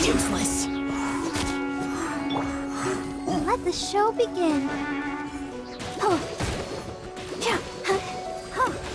Useless. Let the show begin. Oh. Yeah. Huh. Oh.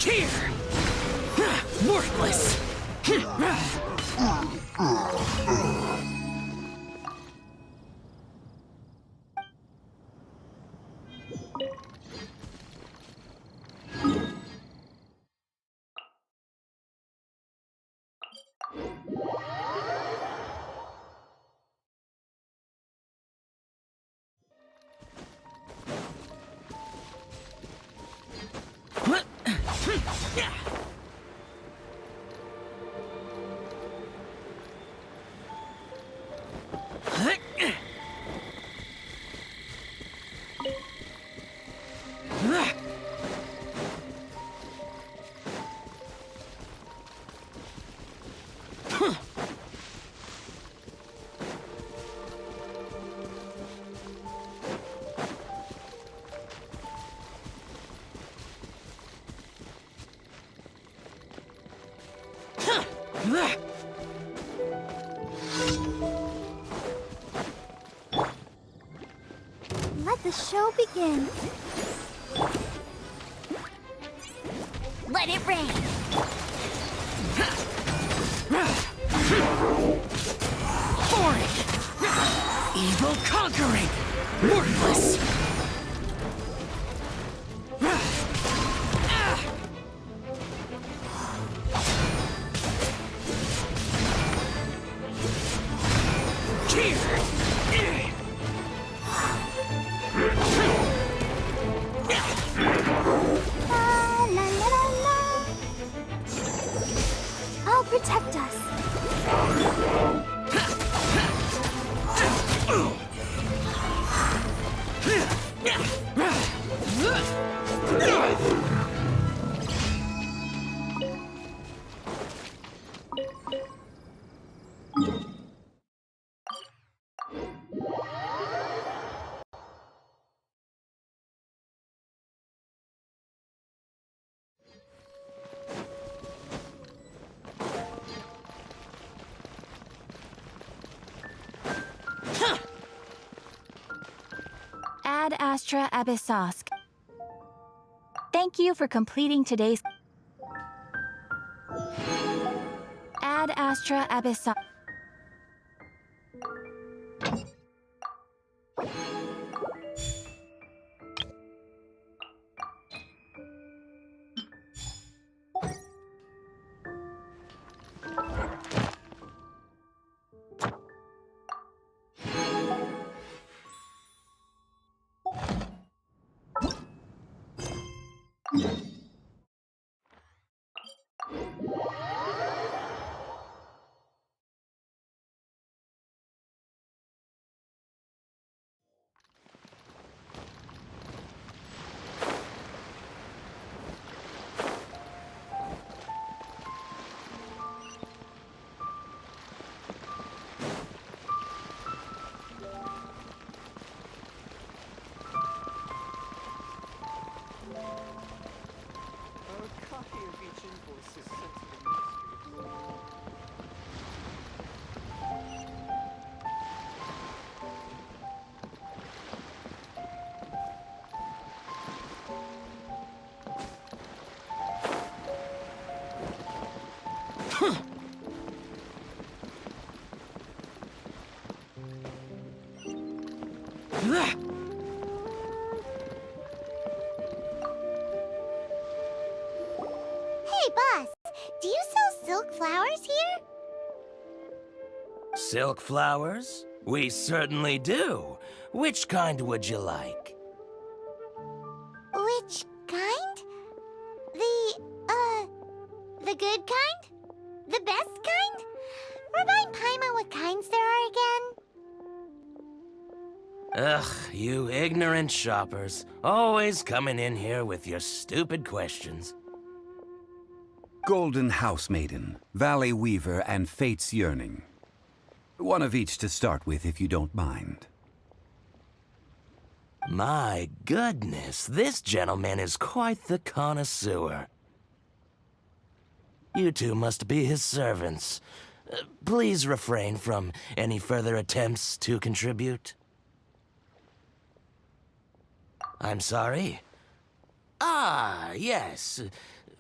Here! Worthless! Let the show begin. Let it rain. Foreign! Evil conquering! Worthless! La la la la la. I'll protect us. Ad Astra Abyssosk. Thank you for completing today's Ad Astra Abyssosk. A copy of each invoice is sent to the Ministry of War. Hey, boss. Do you sell silk flowers here? Silk flowers? We certainly do. Which kind would you like? Which kind? The good kind? The best kind? Remind Paimon what kinds there are again. Ugh, you ignorant shoppers. Always coming in here with your stupid questions. Golden Housemaiden, Valley Weaver, and Fate's Yearning. One of each to start with, if you don't mind. My goodness, this gentleman is quite the connoisseur. You two must be his servants. Please refrain from any further attempts to contribute. I'm sorry? Ah, yes.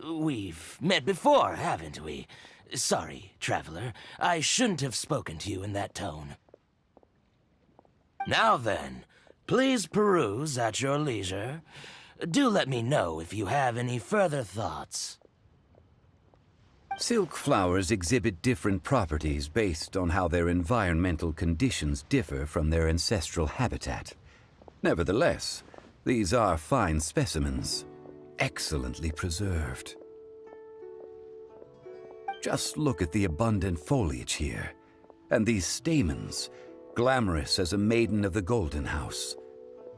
We've met before, haven't we? Sorry, traveler. I shouldn't have spoken to you in that tone. Now then, please peruse at your leisure. Do let me know if you have any further thoughts. Silk flowers exhibit different properties based on how their environmental conditions differ from their ancestral habitat. Nevertheless, these are fine specimens, excellently preserved. Just look at the abundant foliage here, and these stamens, glamorous as a maiden of the Golden House.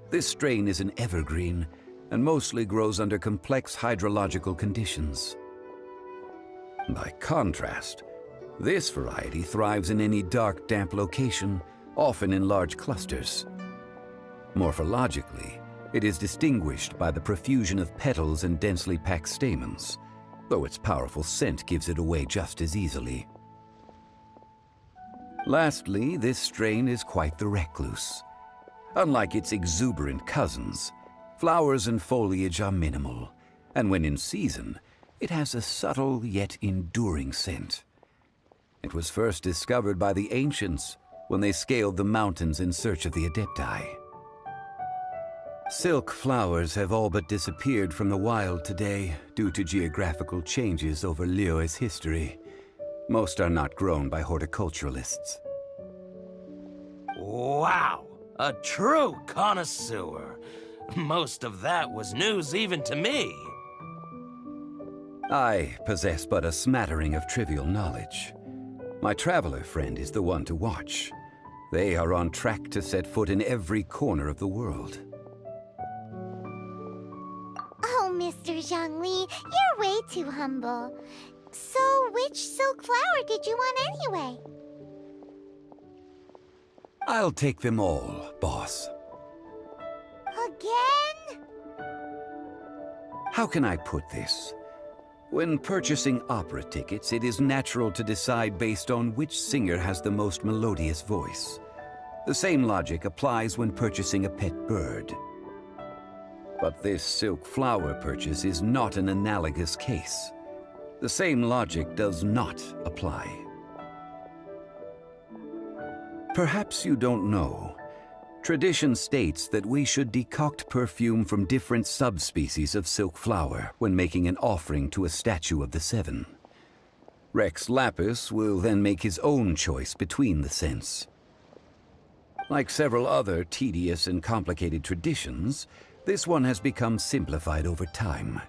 This strain is an evergreen, and mostly grows under complex hydrological conditions. By contrast, this variety thrives in any dark, damp location, often in large clusters. Morphologically, it is distinguished by the profusion of petals and densely packed stamens, though its powerful scent gives it away just as easily. Lastly, this strain is quite the recluse. Unlike its exuberant cousins, flowers and foliage are minimal, and when in season, it has a subtle yet enduring scent. It was first discovered by the ancients when they scaled the mountains in search of the Adepti. Silk flowers have all but disappeared from the wild today due to geographical changes over Liyue's history. Most are not grown by horticulturalists. Wow! A true connoisseur. Most of that was news even to me. I possess but a smattering of trivial knowledge. My traveler friend is the one to watch. They are on track to set foot in every corner of the world. Oh, Mr. Zhongli, you're way too humble. So, which silk flower did you want anyway? I'll take them all, boss. Again? How can I put this? When purchasing opera tickets, it is natural to decide based on which singer has the most melodious voice. The same logic applies when purchasing a pet bird. But this silk flower purchase is not an analogous case. The same logic does not apply. Perhaps you don't know. Tradition states that we should decoct perfume from different subspecies of silk flower when making an offering to a statue of the Seven. Rex Lapis will then make his own choice between the scents. Like several other tedious and complicated traditions, this one has become simplified over time.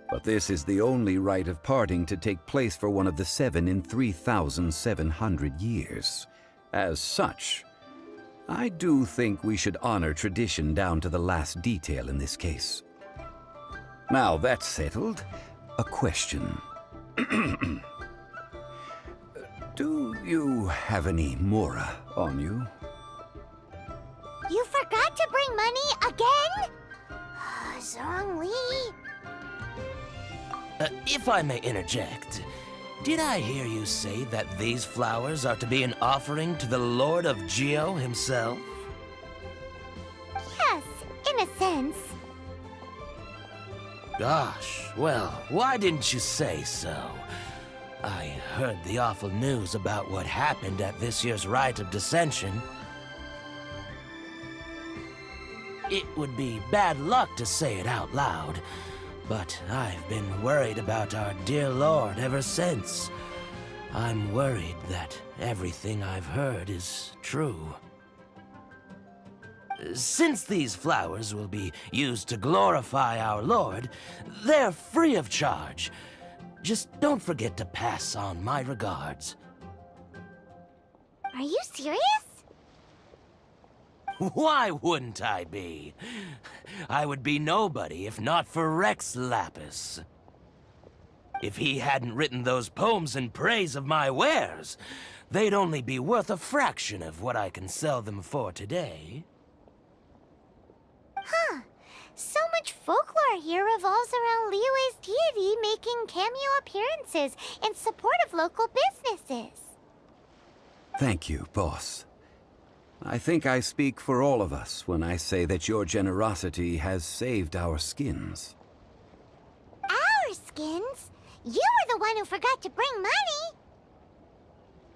But this is the only rite of parting to take place for one of the Seven in 3,700 years. As such, I do think we should honor tradition down to the last detail in this case. Now that's settled, a question. Do you have any Mora on you? You forgot to bring money again? Zhongli. If I may interject, did I hear you say that these flowers are to be an offering to the Lord of Geo himself? Yes, in a sense. Gosh, well, why didn't you say so? I heard the awful news about what happened at this year's Rite of Dissension. It would be bad luck to say it out loud, but I've been worried about our dear Lord ever since. I'm worried that everything I've heard is true. Since these flowers will be used to glorify our Lord, they're free of charge. Just don't forget to pass on my regards. Are you serious? Why wouldn't I be? I would be nobody if not for Rex Lapis. If he hadn't written those poems in praise of my wares, they'd only be worth a fraction of what I can sell them for today. Huh. So much folklore here revolves around Liyue's deity making cameo appearances in support of local businesses. Thank you, boss. I think I speak for all of us when I say that your generosity has saved our skins. Skins. You were the one who forgot to bring money.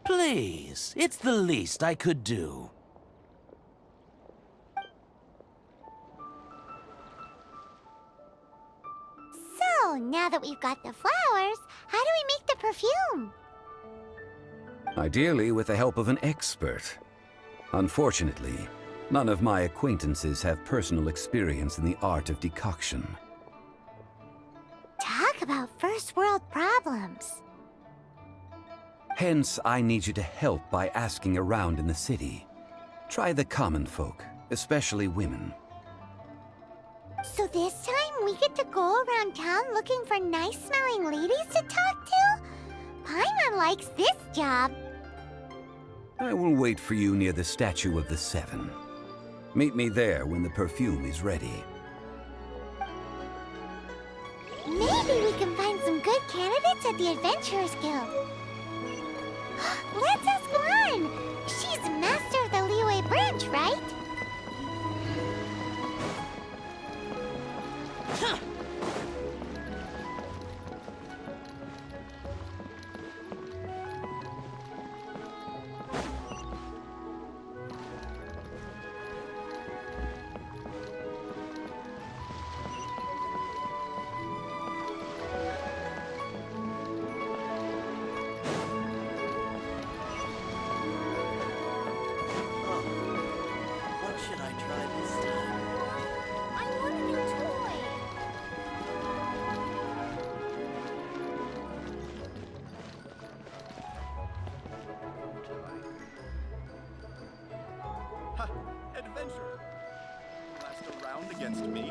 Please, it's the least I could do. So, now that we've got the flowers, how do we make the perfume? Ideally with the help of an expert. Unfortunately, none of my acquaintances have personal experience in the art of decoction. Talk about first world problems. Hence, I need you to help by asking around in the city. Try the common folk, especially women. So this time we get to go around town looking for nice-smelling ladies to talk to? Paimon likes this job. I will wait for you near the statue of the Seven. Meet me there when the perfume is ready. Maybe we can find some good candidates at the Adventurers Guild. Let's ask Lan. She's master of the Liyue branch, right? What should I try this time? I want a new toy. Ha! Adventure! Last a round against me?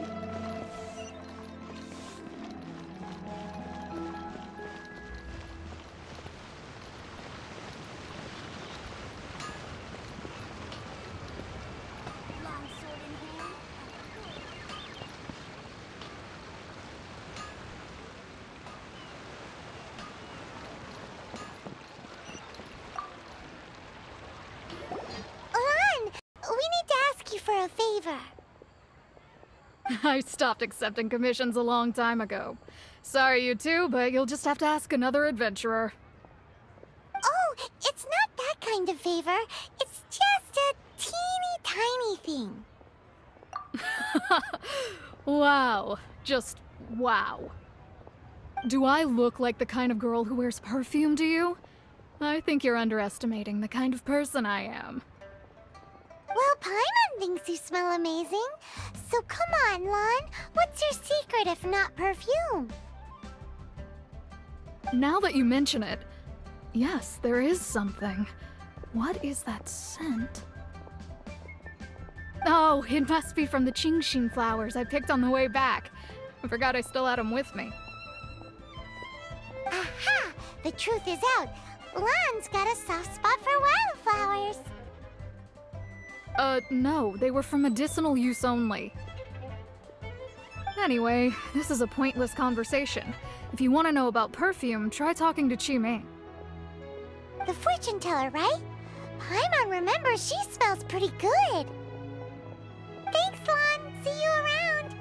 Lan, we need to ask you for a favor. I stopped accepting commissions a long time ago. Sorry, you two, but you'll just have to ask another adventurer. Oh, it's not that kind of favor. It's just a teeny tiny thing. Wow. Just wow. Do I look like the kind of girl who wears perfume to you? I think you're underestimating the kind of person I am. Well, Paimon thinks you smell amazing. So come on, Lan. What's your secret if not perfume? Now that you mention it, yes, there is something. What is that scent? Oh, it must be from the Genshin flowers I picked on the way back. I forgot I still had them with me. Aha! The truth is out. Lan's got a soft spot for wildflowers. No, they were for medicinal use only. Anyway, this is a pointless conversation. If you want to know about perfume, try talking to Chi-Ming. The fortune teller, right? Paimon remembers she smells pretty good. Thanks, Lan. See you around.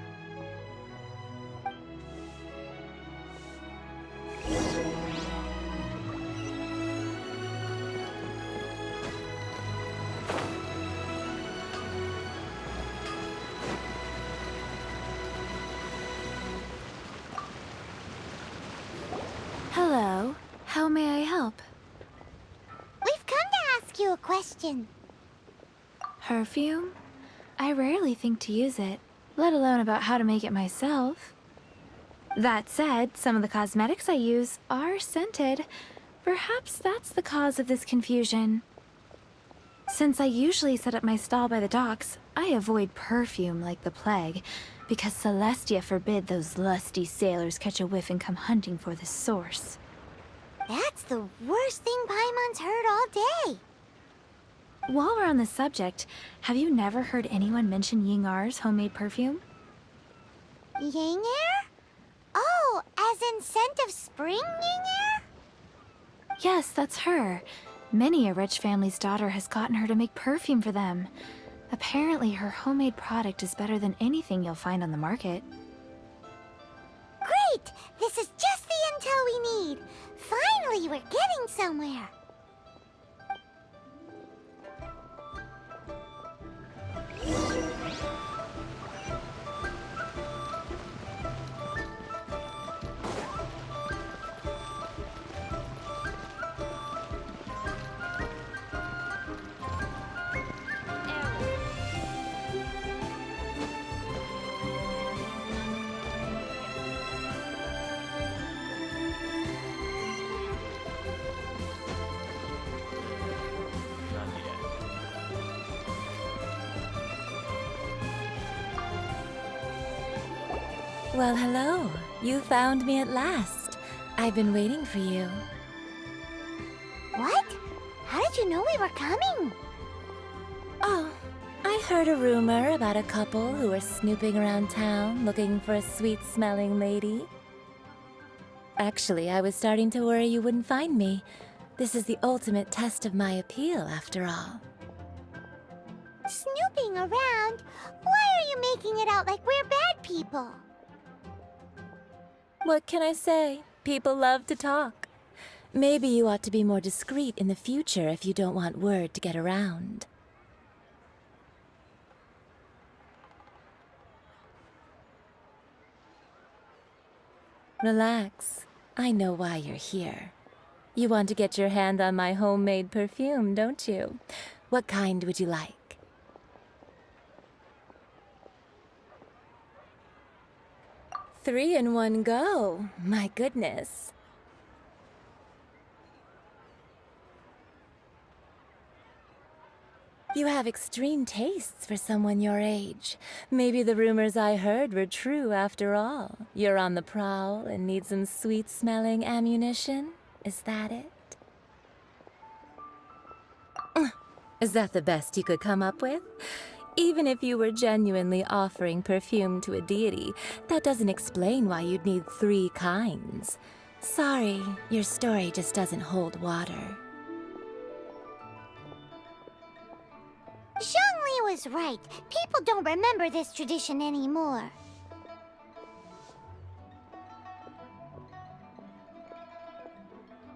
Hello. How may I help? We've come to ask you a question. Perfume? I rarely think to use it, let alone about how to make it myself. That said, some of the cosmetics I use are scented. Perhaps that's the cause of this confusion. Since I usually set up my stall by the docks, I avoid perfume like the plague, because Celestia forbid those lusty sailors catch a whiff and come hunting for the source. That's the worst thing Paimon's heard all day. While we're on the subject, have you never heard anyone mention Yingar's homemade perfume? Ying air? Oh, as in scent of spring Ying air? Yes, that's her. Many a rich family's daughter has gotten her to make perfume for them. Apparently, her homemade product is better than anything you'll find on the market. Great! This is just we need. Finally, we're getting somewhere. Well, hello. You found me at last. I've been waiting for you. What? How did you know we were coming? Oh, I heard a rumor about a couple who were snooping around town looking for a sweet-smelling lady. Actually, I was starting to worry you wouldn't find me. This is the ultimate test of my appeal, after all. Snooping around? Why are you making it out like we're bad people? What can I say? People love to talk. Maybe you ought to be more discreet in the future if you don't want word to get around. Relax. I know why you're here. You want to get your hand on my homemade perfume, don't you? What kind would you like? 3 in one go. My goodness. You have extreme tastes for someone your age. Maybe the rumors I heard were true after all. You're on the prowl and need some sweet-smelling ammunition? Is that it? Is that the best you could come up with? Even if you were genuinely offering perfume to a deity, that doesn't explain why you'd need 3 kinds. Sorry, your story just doesn't hold water. Zhongli was right. People don't remember this tradition anymore.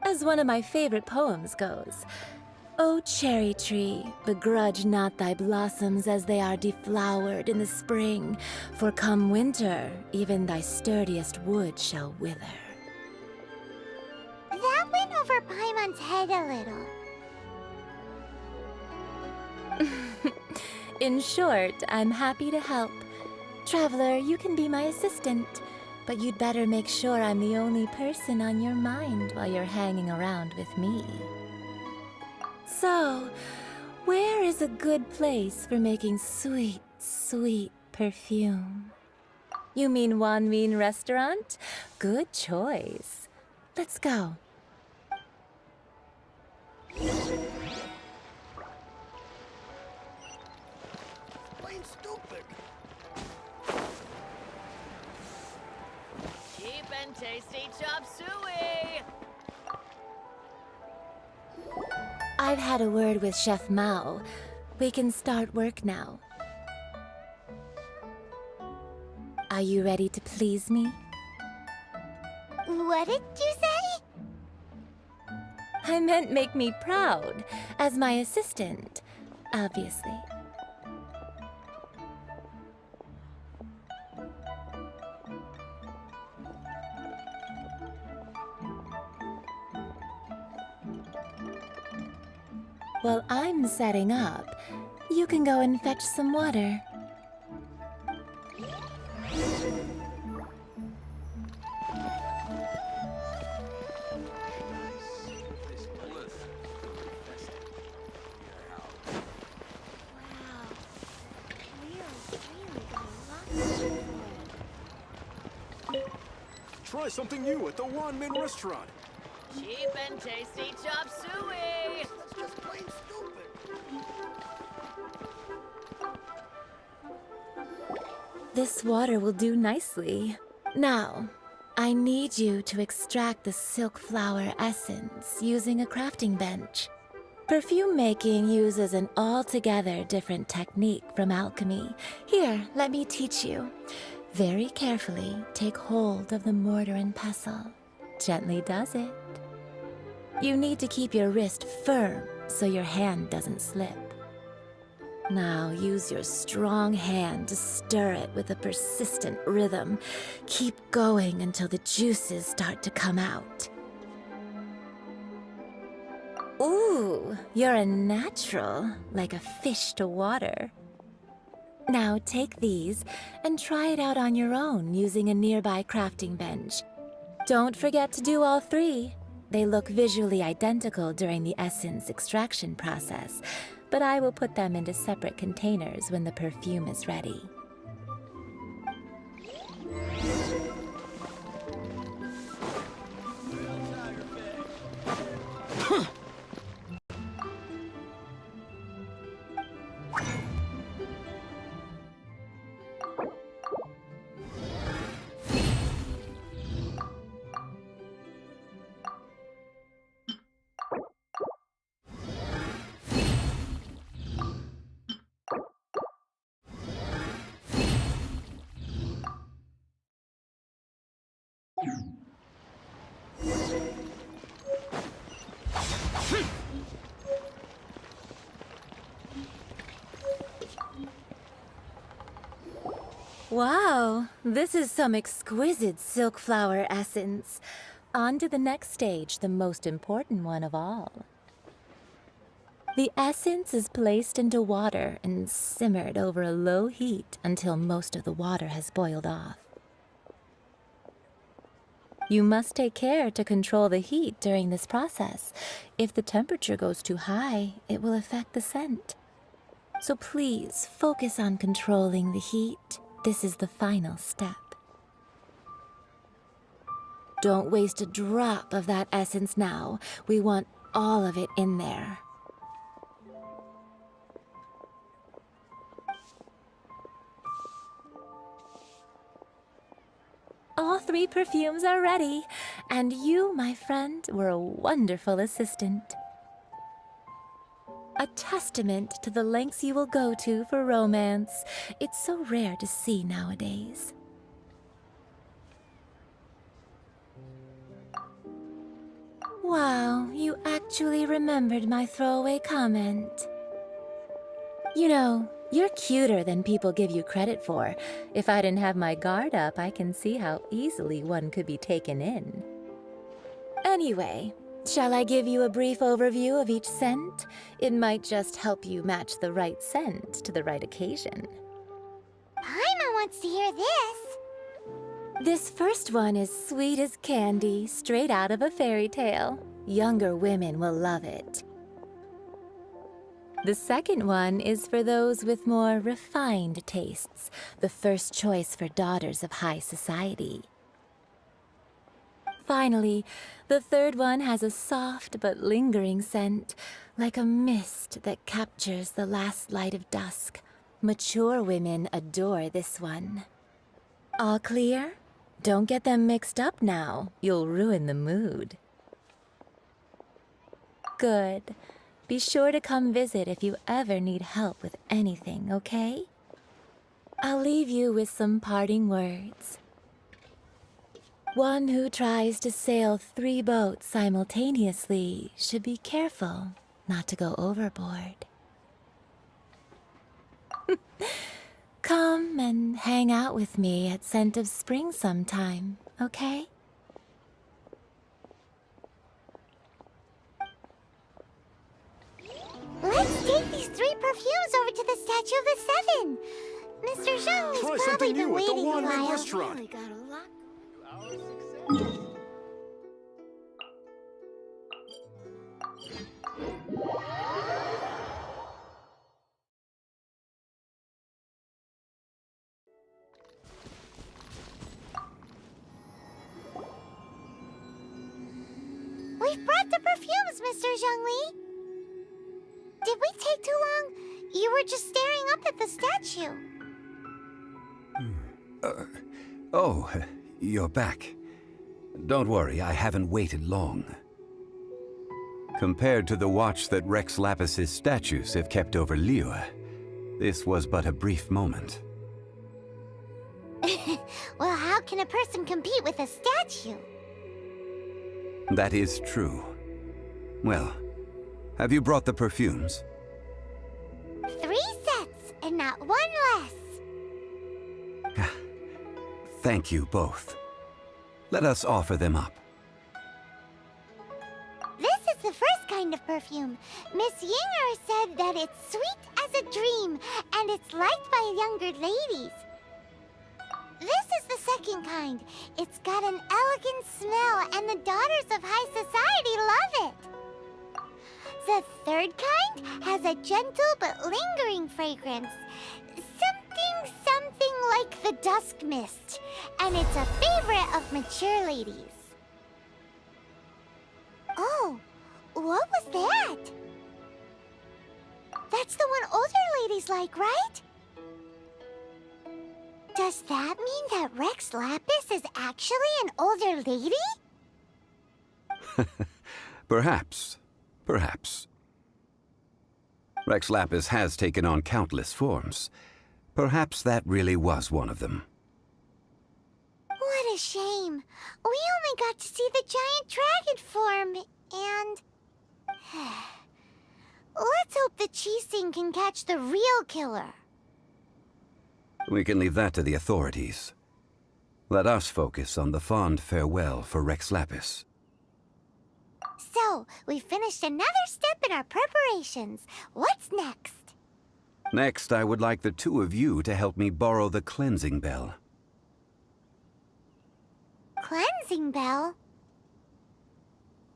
As one of my favorite poems goes, O cherry tree, begrudge not thy blossoms as they are deflowered in the spring, for come winter, even thy sturdiest wood shall wither. That went over Paimon's head a little. In short, I'm happy to help. Traveler, you can be my assistant, but you'd better make sure I'm the only person on your mind while you're hanging around with me. So, where is a good place for making sweet, sweet perfume? You mean Wanmin Restaurant? Good choice. Let's go. Plain stupid. Cheap and tasty chop suey! I've had a word with Chef Mao. We can start work now. Are you ready to please me? What did you say? I meant make me proud, as my assistant, obviously. While I'm setting up, you can go and fetch some water. Try something new at the Wanmin Restaurant. Cheap and tasty chop suey! That's just plain stupid. This water will do nicely. Now, I need you to extract the silk flower essence using a crafting bench. Perfume making uses an altogether different technique from alchemy. Here, let me teach you. Very carefully take hold of the mortar and pestle. gently does it. You need to keep your wrist firm so your hand doesn't slip. Now use your strong hand to stir it with a persistent rhythm. Keep going until the juices start to come out. Ooh, you're a natural, like a fish to water. Now take these and try it out on your own using a nearby crafting bench. Don't forget to do all three. They look visually identical during the essence extraction process, but I will put them into separate containers when the perfume is ready. Wow, this is some exquisite silk flower essence. On to the next stage, the most important one of all. The essence is placed into water and simmered over a low heat until most of the water has boiled off. You must take care to control the heat during this process. If the temperature goes too high, it will affect the scent. So please focus on controlling the heat. This is the final step. Don't waste a drop of that essence now. We want all of it in there. All three perfumes are ready, and you, my friend, were a wonderful assistant. A testament to the lengths you will go to for romance. It's so rare to see nowadays. Wow, you actually remembered my throwaway comment. You know, you're cuter than people give you credit for. If I didn't have my guard up, I can see how easily one could be taken in. Anyway, shall I give you a brief overview of each scent? It might just help you match the right scent to the right occasion. Paimon wants to hear this. This first one is sweet as candy, straight out of a fairy tale. Younger women will love it. The second one is for those with more refined tastes, the first choice for daughters of high society. Finally, the third one has a soft but lingering scent, like a mist that captures the last light of dusk. Mature women adore this one. All clear? Don't get them mixed up now. You'll ruin the mood. Good. Be sure to come visit if you ever need help with anything, okay? I'll leave you with some parting words. One who tries to sail 3 boats simultaneously should be careful not to go overboard. Come and hang out with me at Scent of Spring sometime, okay? Let's take these 3 perfumes over to the Statue of the Seven. Mr. Zhang Try has probably something been new at the waiting a Wandering while. Restaurant. Really got a lot. We've brought the perfumes, Mr. Zhongli. Did we take too long? You were just staring up at the statue. Oh, you're back. Don't worry, I haven't waited long. Compared to the watch that Rex Lapis's statues have kept over Liyue, this was but a brief moment. Well, how can a person compete with a statue? That is true. Well, have you brought the perfumes? 3 sets, and not one less. Thank you both. Let us offer them up. This is the first kind of perfume. Miss Yinger said that it's sweet as a dream, and it's liked by younger ladies. This is the second kind. It's got an elegant smell, and the daughters of high society love it. The third kind has a gentle but lingering fragrance. Something like the dusk mist, and it's a favorite of mature ladies. Oh, what was that? That's the one older ladies like, right? Does that mean that Rex Lapis is actually an older lady? Perhaps. Perhaps. Rex Lapis has taken on countless forms. Perhaps that really was one of them. What a shame. We only got to see the giant dragon form, and... Let's hope the Chising can catch the real killer. We can leave that to the authorities. Let us focus on the fond farewell for Rex Lapis. So, we finished another step in our preparations. What's next? Next, I would like the two of you to help me borrow the cleansing bell. Cleansing bell?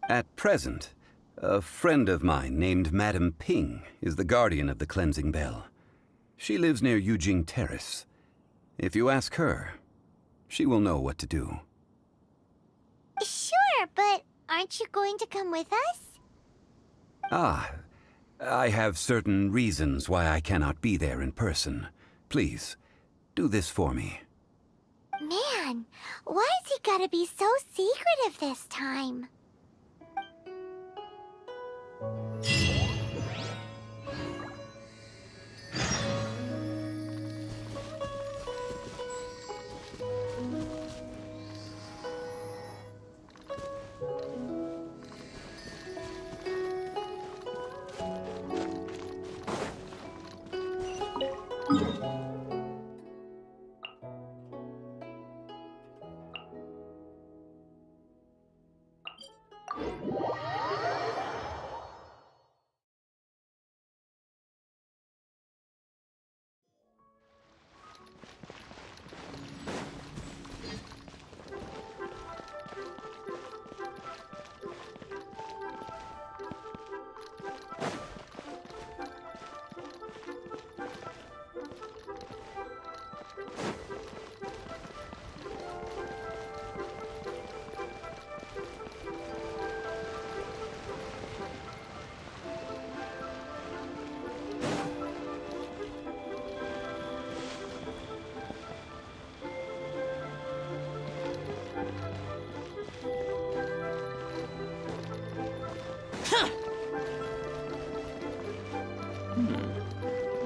At present, a friend of mine named Madame Ping is the guardian of the cleansing bell. She lives near Yujing Terrace. If you ask her, she will know what to do. Sure, but aren't you going to come with us? Ah, I have certain reasons why I cannot be there in person. Please, do this for me. Man, why's he gotta be so secretive this time?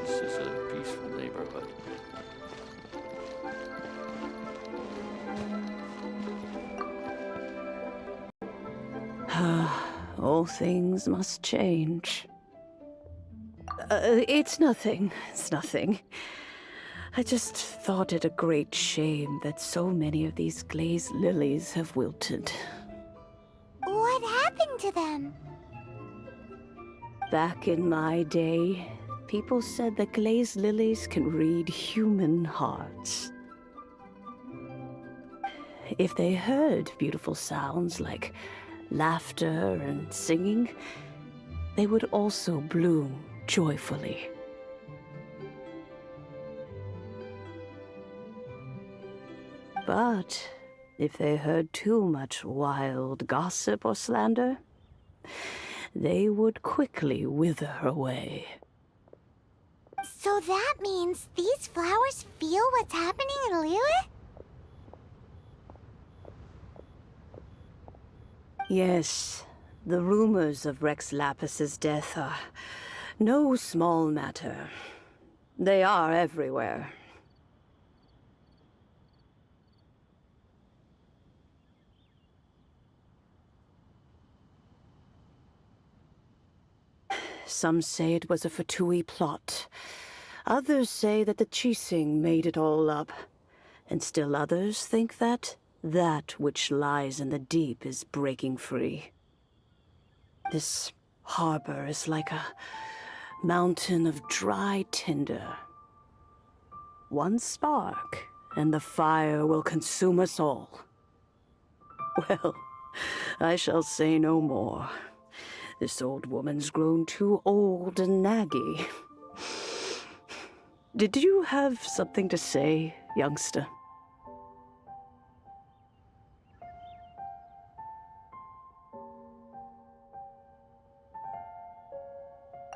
This is a peaceful neighborhood. All things must change. It's nothing. It's nothing. I just thought it a great shame that so many of these glazed lilies have wilted. What happened to them? Back in my day, people said that glazed lilies can read human hearts. If they heard beautiful sounds like laughter and singing, they would also bloom joyfully. But if they heard too much wild gossip or slander, they would quickly wither away. So that means these flowers feel what's happening in Liyue? Yes, the rumors of Rex Lapis's death are no small matter. They are everywhere. Some say it was a Fatui plot. Others say that the Chising made it all up. And still others think that that which lies in the deep is breaking free. This harbor is like a mountain of dry tinder. One spark, and the fire will consume us all. Well, I shall say no more. This old woman's grown too old and naggy. Did you have something to say, youngster?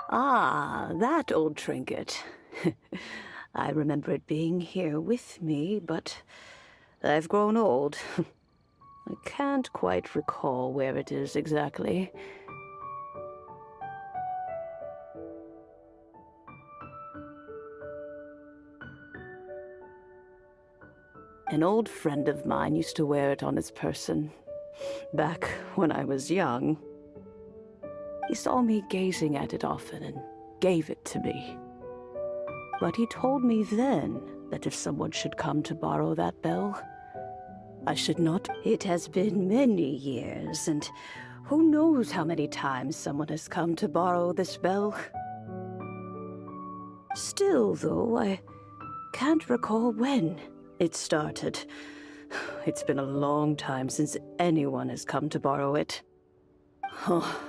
Ah, that old trinket. I remember it being here with me, but I've grown old. I can't quite recall where it is exactly. An old friend of mine used to wear it on his person, back when I was young. He saw me gazing at it often and gave it to me. But he told me then that if someone should come to borrow that bell, I should not. It has been many years, and who knows how many times someone has come to borrow this bell. Still, though, I can't recall when it started. It's been a long time since anyone has come to borrow it. Oh,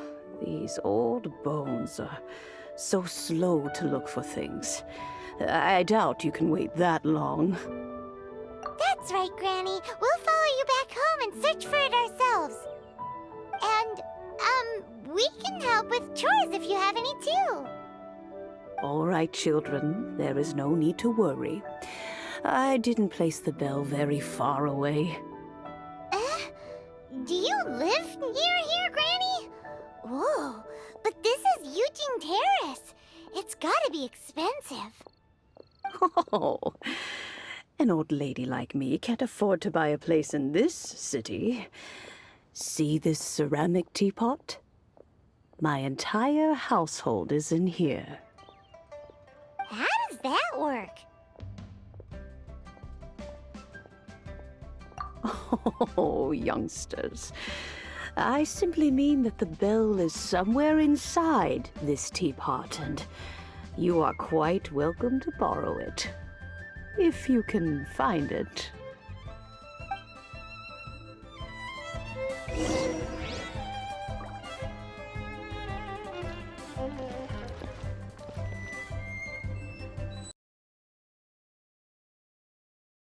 these old bones are so slow to look for things. I doubt you can wait that long. That's right, Granny. We'll follow you back home and search for it ourselves. And, we can help with chores if you have any too. All right, children. There is no need to worry. I didn't place the bell very far away. Do you live near here, Granny? Whoa, but this is Eugene Terrace. It's gotta be expensive. Oh, an old lady like me can't afford to buy a place in this city. See this ceramic teapot? My entire household is in here. How does that work? Oh, youngsters. I simply mean that the bell is somewhere inside this teapot, and you are quite welcome to borrow it. If you can find it.